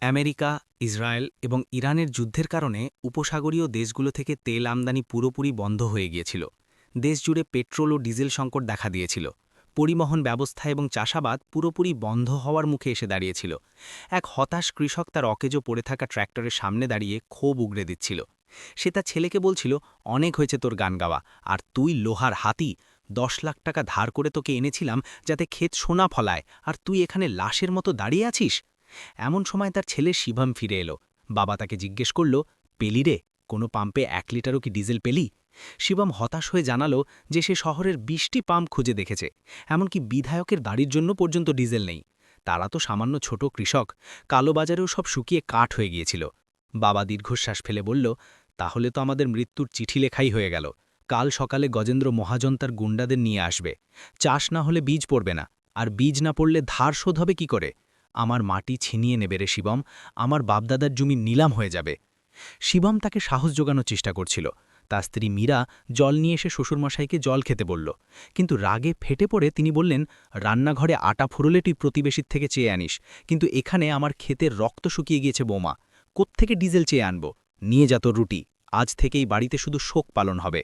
America, Israel এবং ইরানের যুদ্ধের কারণে উপসাগরীয় দেশগুলো থেকে তেল আমদানি পুরোপুরি বন্ধ হয়ে গিয়েছিল। দেশজুড়ে পেট্রোল ও ডিজেল সংকট দেখা দিয়েছিল। পরিবহন ব্যবস্থা এবং চাষাবাদ পুরোপুরি বন্ধ হওয়ার মুখে এসে দাঁড়িয়েছিল। এক হতাশ কৃষক তার অকেজো পড়ে থাকা ট্র্যাক্টরের সামনে দাঁড়িয়ে ক্ষোভ উগরে দিচ্ছিল। সে তার ছেলেকে বলছিল, অনেক হয়েছে তোর গান গাওয়া, আর তুই লোহার হাতি। 10 লাখ টাকা ধার করে তোকে এনেছিলাম যাতে ক্ষেত সোনা ফলায়, আর তুই এখানে লাশের মতো দাঁড়িয়ে আছিস। এমন সময় তার ছেলে শিবম ফিরে এলো। বাবা তাকে জিজ্ঞেস করল, পেলি রে, কোনো পাম্পে 1 লিটারও কি ডিজেল পেলি? শিবম হতাশ হয়ে জানালো যে সে শহরের 20টি পাম্প খুঁজে দেখেছে, এমনকি বিধায়কের বাড়ির জন্য পর্যন্ত ডিজেল নেই। তারা তো সামান্য ছোট কৃষক, কালোবাজারেও সব শুকিয়ে কাঠ হয়ে গিয়েছিল। বাবা দীর্ঘশ্বাস ফেলে বলল, তাহলে তো আমাদের মৃত্যুর চিঠি লেখাই হয়ে গেল। কাল সকালে গজেন্দ্র মহাজন তার গুন্ডাদের নিয়ে আসবে। চাষ না হলে বীজ পড়বে না, আর বীজ না পড়লে ধার শোধ হবে কি করে? আমার মাটি ছিনিয়ে নেবে রে শিবম, আমার বাপদাদার জমি নিলাম হয়ে যাবে। শিবম তাকে সাহস জোগানোর চেষ্টা করছিল। তার স্ত্রী মীরা জল নিয়ে এসে শ্বশুরমশাইকে জল খেতে বলল, কিন্তু রাগে ফেটে পড়ে তিনি বললেন, রান্নাঘরে আটা ফুরলে তুই প্রতিবেশীর থেকে চেয়ে আনিস, কিন্তু এখানে আমার ক্ষেতের রক্ত শুকিয়ে গিয়েছে বৌমা, কোত্থেকে ডিজেল চেয়ে আনব? নিয়ে যা তোর রুটি, আজ থেকেই বাড়িতে শুধু শোক পালন হবে।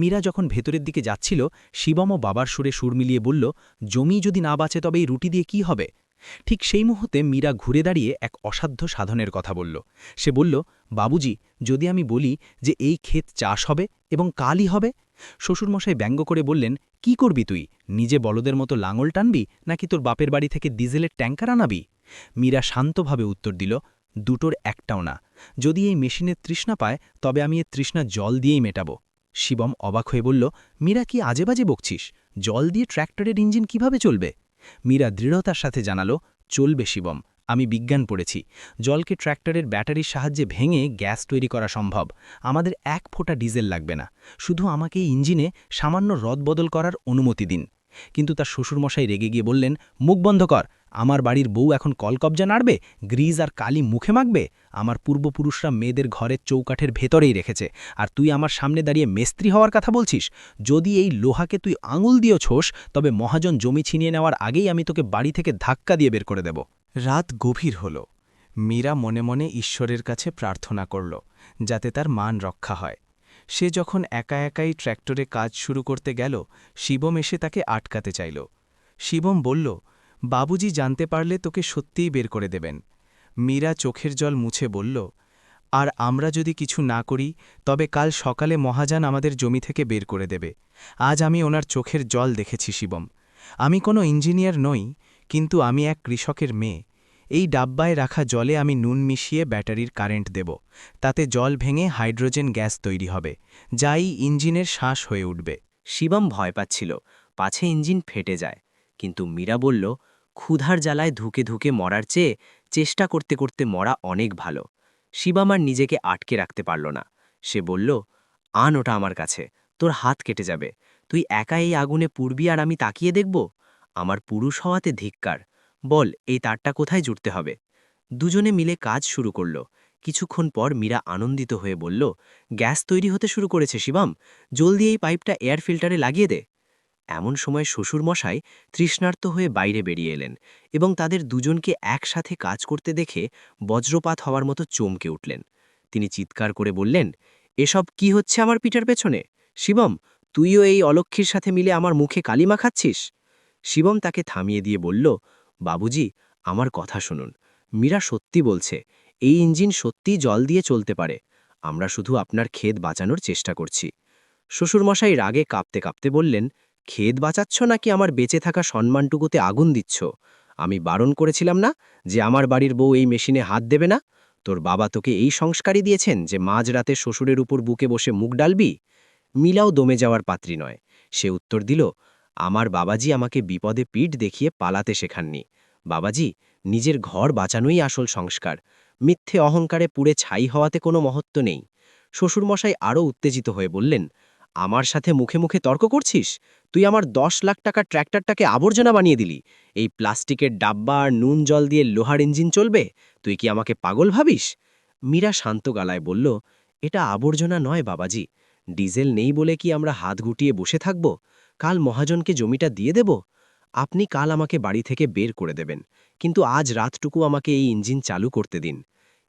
মীরা যখন ভেতরের দিকে যাচ্ছিল, শিবমও বাবার সুরে সুর মিলিয়ে বলল, জমি যদি না বাঁচে তবে এই রুটি দিয়ে কি হবে? ঠিক সেই মুহূর্তে মীরা ঘুরে দাঁড়িয়ে এক অসাধ্য সাধনের কথা বলল। সে বলল, বাবুজি, যদি আমি বলি যে এই ক্ষেত চাষ হবে এবং কালই হবে? শ্বশুরমশাই ব্যঙ্গ করে বললেন, কি করবি তুই? নিজে বলদের মতো লাঙল টানবি, নাকি তোর বাপের বাড়ি থেকে ডিজেলের ট্যাঙ্কার আনাবি? মীরা শান্তভাবে উত্তর দিল, দুটোর একটাও না। যদি এই মেশিনের তৃষ্ণা পায় তবে আমি এর তৃষ্ণা জল দিয়েই মেটাবো। শিবম অবাক হয়ে বলল, মীরা, কি আজেবাজে বকছিস? জল দিয়ে ট্র্যাক্টরের ইঞ্জিন কিভাবে চলবে? মীরা দৃঢ়তার সাথে জানালো, চলবে শিবম, আমি বিজ্ঞান পড়েছি। জলকে ট্র্যাক্টরের ব্যাটারির সাহায্যে ভেঙে গ্যাস তৈরি করা সম্ভব। আমাদের 1 ফোঁটা ডিজেল লাগবে না, শুধু আমাকে এই ইঞ্জিনে সামান্য রদবদল করার অনুমতি দিন। কিন্তু তার শ্বশুরমশাই রেগে গিয়ে বললেন, মুখ বন্ধ কর। আমার বাড়ির বউ এখন কলকবজা নাড়বে, গ্রিজ আর কালি মুখে মাখবে? আমার পূর্বপুরুষরা মেয়েদের ঘরের চৌকাঠের ভেতরেই রেখেছে, আর তুই আমার সামনে দাঁড়িয়ে মেস্ত্রি হওয়ার কথা বলছিস? যদি এই লোহাকে তুই আঙুল দিয়েও ছোস, তবে মহাজন জমি ছিনিয়ে নেওয়ার আগেই আমি তোকে বাড়ি থেকে ধাক্কা দিয়ে বের করে দেব। রাত গভীর হল। মীরা মনে মনে ঈশ্বরের কাছে প্রার্থনা করল যাতে তার মান রক্ষা হয়। সে যখন একা একাই ট্র্যাক্টরে কাজ শুরু করতে গেল, শিবম এসে তাকে আটকাতে চাইল। শিবম বলল, বাবুজি জানতে পারলে তোকে সত্যিই বের করে দেবেন। মীরা চোখের জল মুছে বলল, আর আমরা যদি কিছু না করি তবে কাল সকালে মহাজান আমাদের জমি থেকে বের করে দেবে। আজ আমি ওনার চোখের জল দেখেছি শিবম। আমি কোনো ইঞ্জিনিয়ার নই, কিন্তু আমি এক কৃষকের মেয়ে। এই ডাব্বায় রাখা জলে আমি নুন মিশিয়ে ব্যাটারির কারেন্ট দেব। তাতে জল ভেঙে হাইড্রোজেন গ্যাস তৈরি হবে, যাই ইঞ্জিনের শ্বাস হয়ে উঠবে। শিবম ভয় পাচ্ছিল, পাছে ইঞ্জিন ফেটে যায়। কিন্তু মীরা বলল, ক্ষুধার জ্বালায় ধুকে ধুকে মরার চেয়ে চেষ্টা করতে করতে মরা অনেক ভালো। শিবম আর নিজেকে আটকে রাখতে পারল না। সে বলল, আন ওটা আমার কাছে, তোর হাত কেটে যাবে। তুই একা এই আগুনে পুড়বি আর আমি তাকিয়ে দেখব? আমার পুরুষ হওয়াতে ধিক্কার। বল, এই তারটা কোথায় জুড়তে হবে? দুজনে মিলে কাজ শুরু করল। কিছুক্ষণ পর মীরা আনন্দিত হয়ে বলল, গ্যাস তৈরি হতে শুরু করেছে শিবম, জলদি এই পাইপটা এয়ার ফিল্টারে লাগিয়ে দে। এমন সময় শ্বশুরমশাই তৃষ্ণার্ত হয়ে বাইরে বেরিয়ে এলেন এবং তাদের দুজনকে একসাথে কাজ করতে দেখে বজ্রপাত হওয়ার মতো চমকে উঠলেন। তিনি চিৎকার করে বললেন, এসব কি হচ্ছে আমার পিঠার পেছনে? শিবম, তুইও এই অলক্ষীর সাথে মিলে আমার মুখে কালি মাখাচ্ছিস? শিবম তাকে থামিয়ে দিয়ে বলল, বাবুজি, আমার কথা শুনুন। মীরা সত্যি বলছে, এই ইঞ্জিন সত্যিই জল দিয়ে চলতে পারে। আমরা শুধু আপনার ক্ষেত বাঁচানোর চেষ্টা করছি। শ্বশুরমশাই রাগে কাঁপতে কাঁপতে বললেন, ক্ষেত বাঁচাচ্ছ নাকি আমার বেঁচে থাকা সম্মানটুকুতে আগুন দিচ্ছ? আমি বারণ করেছিলাম না যে আমার বাড়ির বউ এই মেশিনে হাত দেবে না? তোর বাবা তোকে এই সংস্কারই দিয়েছেন যে মাঝরাতে শ্বশুরের উপর বুকে বসে মুখ ডালবি? মিলাও দমে যাওয়ার পাত্রী নয়। সে উত্তর দিল, আমার বাবাজি আমাকে বিপদে পিঠ দেখিয়ে পালাতে শেখাননি। বাবাজি, নিজের ঘর বাঁচানোই আসল সংস্কার। মিথ্যে অহংকারে পুড়ে ছাই হওয়াতে কোনো মহত্ব নেই। শ্বশুরমশাই আরও উত্তেজিত হয়ে বললেন, আমার সাথে মুখে মুখে তর্ক করছিস? তুই আমার 10 লাখ টাকার ট্র্যাক্টরটাকে আবর্জনা বানিয়ে দিলি। এই প্লাস্টিকের ডাব্বা আর নুন জল দিয়ে লোহার ইঞ্জিন চলবে? তুই কি আমাকে পাগল ভাবিস? মীরা শান্ত গলায় বলল, এটা আবর্জনা নয় বাবাজি। ডিজেল নেই বলে কি আমরা হাত গুটিয়ে বসে থাকব? কাল মহাজনকে জমিটা দিয়ে দেব? আপনি কাল আমাকে বাড়ি থেকে বের করে দেবেন, কিন্তু আজ রাতটুকু আমাকে এই ইঞ্জিন চালু করতে দিন।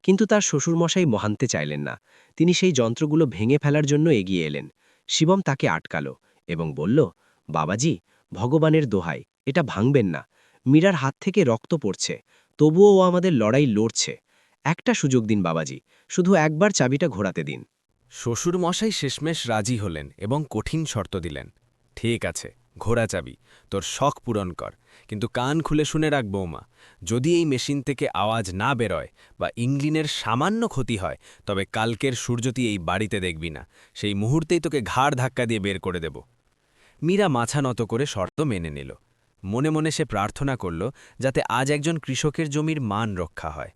কিন্তু তার শ্বশুরমশাই মহানতে চাইলেন না। তিনি সেই যন্ত্রগুলো ভেঙে ফেলার জন্য এগিয়ে এলেন। শিবম তাকে আটকালো এবং বলল, বাবাজি, ভগবানের দোহাই, এটা ভাঙবেন না। মীরার হাত থেকে রক্ত পড়ছে, তবুও ও আমাদের লড়াই লড়ছে। একটা সুযোগ দিন বাবাজি, শুধু একবার চাবিটা ঘোরাতে দিন। শ্বশুরমশাই শেষমেশ রাজি হলেন এবং কঠিন শর্ত দিলেন। ঠিক আছে, ঘোড়া চাবি, তোর শখ পূরণ কর, কিন্তু কান খুলে শুনে রাখ বৌমা, যদি এই মেশিন থেকে আওয়াজ না বেরোয় বা ইঞ্জিনের সামান্য ক্ষতি হয়, তবে কালকের সূর্যতি এই বাড়িতে দেখবি না। সেই মুহূর্তেই তোকে ঘাড় ধাক্কা দিয়ে বের করে দেব। মীরা মাথা নত করে শর্ত মেনে নিল। মনে মনে সে প্রার্থনা করল যাতে আজ একজন কৃষকের জমির মান রক্ষা হয়।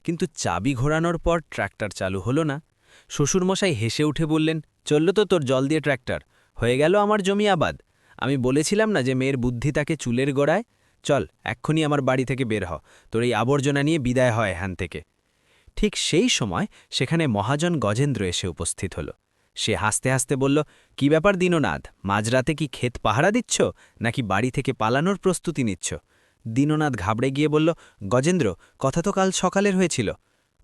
কিন্তু চাবি ঘোরানোর পর ট্র্যাক্টর চালু হলো না। শ্বশুরমশাই হেসে উঠে বললেন, চলল তো তোর জল দিয়ে ট্র্যাক্টর, হয়ে গেল আমার জমি আবাদ। আমি বলেছিলাম না যে মেয়ের বুদ্ধি তাকে চুলের গোড়ায়। চল, এক্ষুনি আমার বাড়ি থেকে বের হ, তোর এই আবর্জনা নিয়ে বিদায় হয় এখান থেকে। ঠিক সেই সময় সেখানে মহাজন গজেন্দ্র এসে উপস্থিত হল। সে হাসতে হাসতে বলল, কি ব্যাপার দীননাথ, মাঝরাতে কি ক্ষেত পাহারা দিচ্ছ, নাকি বাড়ি থেকে পালানোর প্রস্তুতি নিচ্ছ? দীননাথ ঘাবড়ে গিয়ে বলল, গজেন্দ্র, কথা তো কাল সকালের হয়েছিল।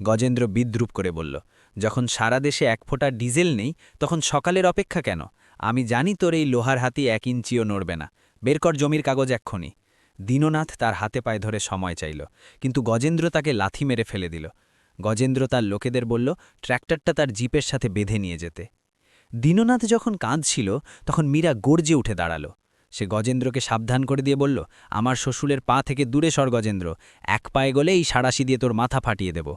গজেন্দ্র বিদ্রুপ করে বলল, যখন সারা দেশে এক ফোঁটা ডিজেল নেই, তখন সকালের অপেক্ষা কেন? আমি জানি তোর এই লোহার হাতি 1 ইঞ্চিও নড়বে না। বের কর জমির কাগজ এক্ষুনি। দীননাথ তার হাতে পায়ে ধরে সময় চাইল, কিন্তু গজেন্দ্র তাকে লাথি মেরে ফেলে দিল। গজেন্দ্র তার লোকেদের বলল ট্র্যাক্টরটা তার জিপের সাথে বেঁধে নিয়ে যেতে। দীননাথ যখন কাঁদছিল, তখন মীরা গর্জে উঠে দাঁড়াল। সে গজেন্দ্রকে সাবধান করে দিয়ে বলল, আমার শ্বশুরের পা থেকে দূরে সর গজেন্দ্র, এক পায়ে গলে এই সাঁড়াশি দিয়ে তোর মাথা ফাটিয়ে দেব।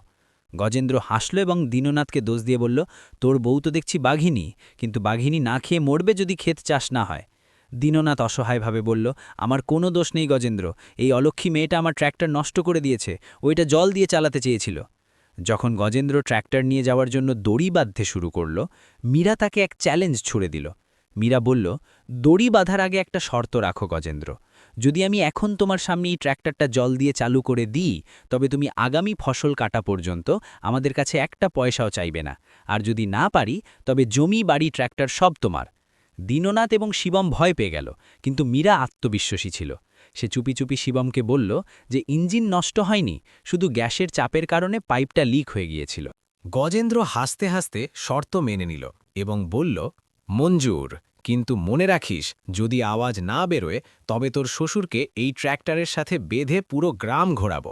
গজেন্দ্র হাসল এবং দীননাথকে দোষ দিয়ে বলল, তোর বউ তো দেখছি বাঘিনী, কিন্তু বাঘিনী না খেয়ে মরবে যদি ক্ষেত চাষ না হয়। দীননাথ অসহায়ভাবে বলল, আমার কোনো দোষ নেই গজেন্দ্র, এই অলক্ষী মেয়েটা আমার ট্র্যাক্টর নষ্ট করে দিয়েছে, ওইটা জল দিয়ে চালাতে চেয়েছিল। যখন গজেন্দ্র ট্র্যাক্টর নিয়ে যাওয়ার জন্য দড়ি বাঁধতে শুরু করল, মীরা তাকে এক চ্যালেঞ্জ ছুড়ে দিল। মীরা বলল, দড়ি বাঁধার আগে একটা শর্ত রাখো গজেন্দ্র, যদি আমি এখন তোমার সামনে এই ট্র্যাক্টরটা জল দিয়ে চালু করে দিই, তবে তুমি আগামী ফসল কাটা পর্যন্ত আমাদের কাছে একটা পয়সাও চাইবে না, আর যদি না পারি তবে জমি বাড়ি ট্র্যাক্টর সব তোমার। দীননাথ এবং শিবম ভয় পেয়ে গেল, কিন্তু মীরা আত্মবিশ্বাসী ছিল। সে চুপি চুপি শিবমকে বলল যে ইঞ্জিন নষ্ট হয়নি, শুধু গ্যাসের চাপের কারণে পাইপটা লিক হয়ে গিয়েছিল। গজেন্দ্র হাসতে হাসতে শর্ত মেনে নিল এবং বলল, মঞ্জুর, কিন্তু মনে রাখিস, যদি আওয়াজ না বেরোয় তবে তোর শ্বশুরকে এই ট্র্যাক্টরের সাথে বেঁধে পুরো গ্রাম ঘোরাব।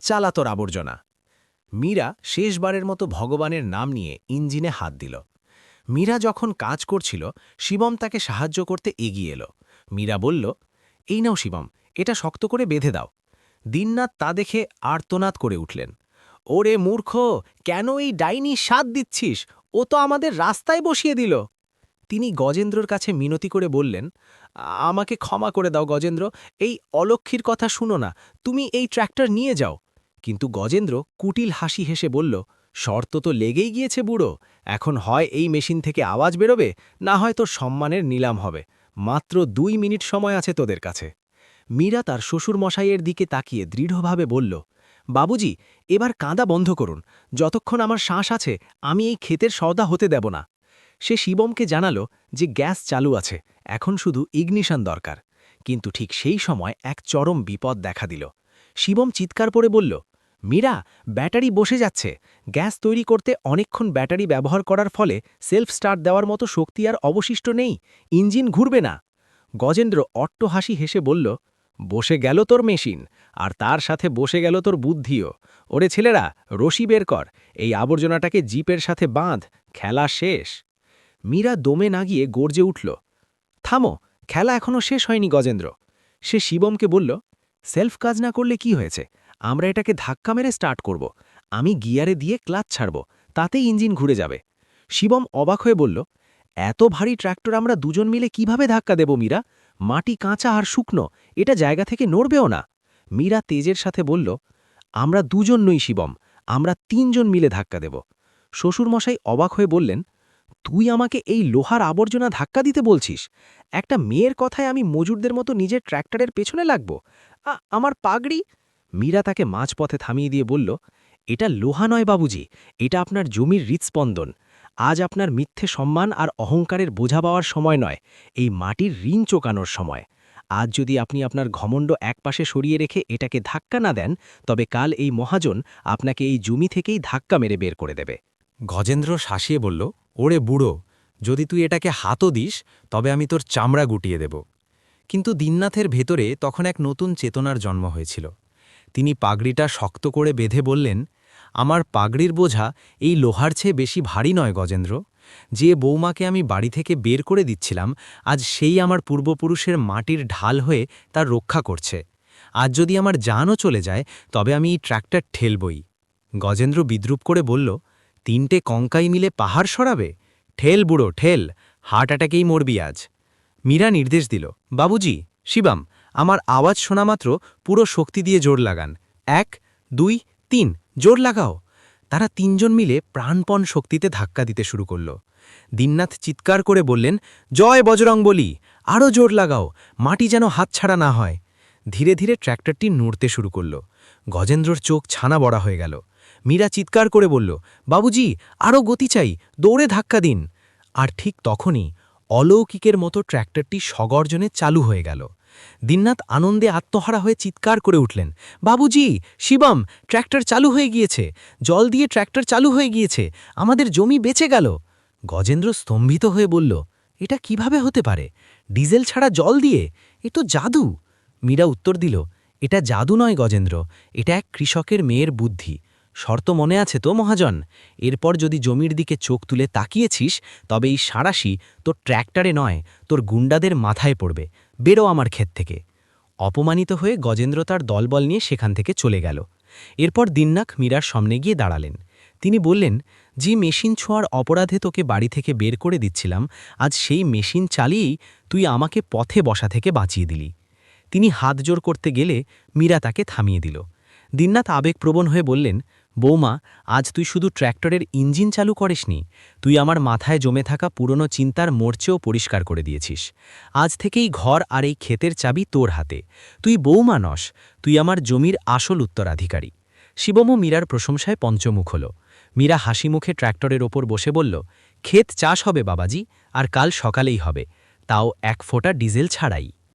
চালা তোর আবর্জনা। মীরা শেষবারের মতো ভগবানের নাম নিয়ে ইঞ্জিনে হাত দিল। মীরা যখন কাজ করছিল, শিবম তাকে সাহায্য করতে এগিয়ে এলো। মীরা বলল, এই নাও শিবম, এটা শক্ত করে বেঁধে দাও। দীননাথ তা দেখে আর্তনাদ করে উঠলেন, ওরে মূর্খ, কেন এই ডাইনি সাথ দিচ্ছিস? ও তো আমাদের রাস্তায় বসিয়ে দিল। তিনি গজেন্দ্রর কাছে মিনতি করে বললেন, আমাকে ক্ষমা করে দাও গজেন্দ্র, এই অলক্ষীর কথা শুনো না, তুমি এই ট্র্যাক্টর নিয়ে যাও। কিন্তু গজেন্দ্র কুটিল হাসি হেসে বলল, শর্ত তো লেগেই গিয়েছে বুড়ো, এখন হয় এই মেশিন থেকে আওয়াজ বেরোবে, না হয় তোর সম্মানের নিলাম হবে। মাত্র 2 মিনিট সময় আছে তোদের কাছে। মীরা তার শ্বশুরমশাইয়ের দিকে তাকিয়ে দৃঢ়ভাবে বলল, বাবুজি, এবার কাঁদা বন্ধ করুন, যতক্ষণ আমার শ্বাস আছে আমি এই ক্ষেতের সওদা হতে দেব না। সে শিবমকে জানালো যে গ্যাস চালু আছে, এখন শুধু ইগনিশন দরকার। কিন্তু ঠিক সেই সময় এক চরম বিপদ দেখা দিল। শিবম চিৎকার করে বলল, মীরা, ব্যাটারি বসে যাচ্ছে। গ্যাস তৈরি করতে অনেকক্ষণ ব্যাটারি ব্যবহার করার ফলে সেলফ স্টার্ট দেওয়ার মতো শক্তি আর অবশিষ্ট নেই, ইঞ্জিন ঘুরবে না। গজেন্দ্র অট্টহাসি হেসে বলল, বসে গেল তোর মেশিন, আর তার সাথে বসে গেল তোর বুদ্ধিও। ওরে ছেলেরা, রশি বের কর, এই আবর্জনাটাকে জিপের সাথে বাঁধ, খেলা শেষ। মীরা দমে না গিয়ে গর্জে উঠল, থামো, খেলা এখনও শেষ হয়নি গজেন্দ্র। সে শিবমকে বলল, সেলফ কাজ না করলে কি হয়েছে, আমরা এটাকে ধাক্কা মেরে স্টার্ট করব, আমি গিয়ারে দিয়ে ক্লাচ ছাড়ব, তাতেই ইঞ্জিন ঘুরে যাবে। শিবম অবাক হয়ে বলল, এত ভারী ট্র্যাক্টর আমরা দুজন মিলে কিভাবে ধাক্কা দেব মীরা? মাটি কাঁচা আর শুকনো, এটা জায়গা থেকে নড়বেও না। মীরা তেজের সাথে বলল, আমরা দুজন নই শিবম, আমরা 3 জন মিলে ধাক্কা দেব। শ্বশুরমশাই অবাক হয়ে বললেন, তুই আমাকে এই লোহার আবর্জনা ধাক্কা দিতে বলছিস? একটা মেয়ের কথায় আমি মজুরদের মতো নিজের ট্র্যাক্টরের পেছনে লাগব? আমার পাগড়ি। মীরা তাকে মাঝপথে থামিয়ে দিয়ে বলল, এটা লোহা নয় বাবুজি, এটা আপনার জমির হৃৎস্পন্দন। আজ আপনার মিথ্যে সম্মান আর অহংকারের বোঝা পাওয়ার সময় নয়, এই মাটির ঋণ চোকানোর সময়। আজ যদি আপনি আপনার ঘমণ্ড একপাশে সরিয়ে রেখে এটাকে ধাক্কা না দেন, তবে কাল এই মহাজন আপনাকে এই জমি থেকেই ধাক্কা মেরে বের করে দেবে। গজেন্দ্র শাসিয়ে বলল, ওরে বুড়ো, যদি তুই এটাকে হাতও দিস তবে আমি তোর চামড়া গুটিয়ে দেব। কিন্তু দীননাথের ভেতরে তখন এক নতুন চেতনার জন্ম হয়েছিল। তিনি পাগড়িটা শক্ত করে বেঁধে বললেন, আমার পাগড়ির বোঝা এই লোহার চেয়ে বেশি ভারী নয় গজেন্দ্র। যে বৌমাকে আমি বাড়ি থেকে বের করে দিচ্ছিলাম, আজ সেই আমার পূর্বপুরুষের মাটির ঢাল হয়ে তার রক্ষা করছে। আজ যদি আমার জানও চলে যায় তবে আমি এই ট্র্যাক্টর ঠেলবই। গজেন্দ্র বিদ্রুপ করে বলল, 3টে কঙ্কাই মিলে পাহাড় সরাবে? ঠেল বুড়ো ঠেল, হার্ট অ্যাটাকেই মরবি আজ। মীরা নির্দেশ দিল, বাবুজি, শিবাম, আমার আওয়াজ শোনা মাত্র পুরো শক্তি দিয়ে জোর লাগান। 1, 2, 3, জোর লাগাও। তারা 3জন মিলে প্রাণপণ শক্তিতে ধাক্কা দিতে শুরু করল। দীননাথ চিৎকার করে বললেন, জয় বজরংবলী, আরও জোর লাগাও, মাটি যেন হাতছাড়া না হয়। ধীরে ধীরে ট্র্যাক্টরটি নড়তে শুরু করল। গজেন্দ্রর চোখ ছানা বড়া হয়ে গেল। মীরা চিৎকার করে বলল, বাবুজি, আরও গতি চাই, দৌড়ে ধাক্কা দিন। আর ঠিক তখনই অলৌকিকের মতো ট্র্যাক্টরটি সগর্জনে চালু হয়ে গেল। দীননাথ আনন্দে আত্মহারা হয়ে চিৎকার করে উঠলেন, বাবুজি, শিবম, ট্র্যাক্টর চালু হয়ে গিয়েছে, জল দিয়ে ট্র্যাক্টর চালু হয়ে গিয়েছে, আমাদের জমি বেঁচে গেল। গজেন্দ্র স্তম্ভিত হয়ে বলল, এটা কিভাবে হতে পারে? ডিজেল ছাড়া জল দিয়ে? এ তো জাদু। মীরা উত্তর দিল, এটা জাদু নয় গজেন্দ্র, এটা এক কৃষকের মেয়ের বুদ্ধি। শর্ত মনে আছে তো মহাজন? এরপর যদি জমির দিকে চোখ তুলে তাকিয়েছিস, তবে এই সাঁড়াশি তোর ট্র্যাক্টরে নয়, তোর গুন্ডাদের মাথায় পড়বে। বেরো আমার ক্ষেত থেকে। অপমানিত হয়ে গজেন্দ্র তার দলবল নিয়ে সেখান থেকে চলে গেল। এরপর দীননাথ মীরার সামনে গিয়ে দাঁড়ালেন। তিনি বললেন, যে মেশিন ছোঁয়ার অপরাধে তোকে বাড়ি থেকে বের করে দিচ্ছিলাম, আজ সেই মেশিন চালিয়েই তুই আমাকে পথে বসা থেকে বাঁচিয়ে দিলি। তিনি হাত জোর করতে গেলে মীরা তাকে থামিয়ে দিল। দীননাথ আবেগপ্রবণ হয়ে বললেন, বৌমা, আজ তুই শুধু ট্র্যাক্টরের ইঞ্জিন চালু করিসনি, তুই আমার মাথায় জমে থাকা পুরনো চিন্তার মোর্চেও পরিষ্কার করে দিয়েছিস। আজ থেকেই ঘর আর এই ক্ষেতের চাবি তোর হাতে। তুই বৌমা নস, তুই আমার জমির আসল উত্তরাধিকারী। শিবমও মীরার প্রশংসায় পঞ্চমুখ হল। মীরা হাসি মুখে ট্র্যাক্টরের ওপর বসে বলল, ক্ষেত চাষ হবে বাবাজি, আর কাল সকালেই হবে, তাও 1 ফোঁটা ডিজেল ছাড়াই।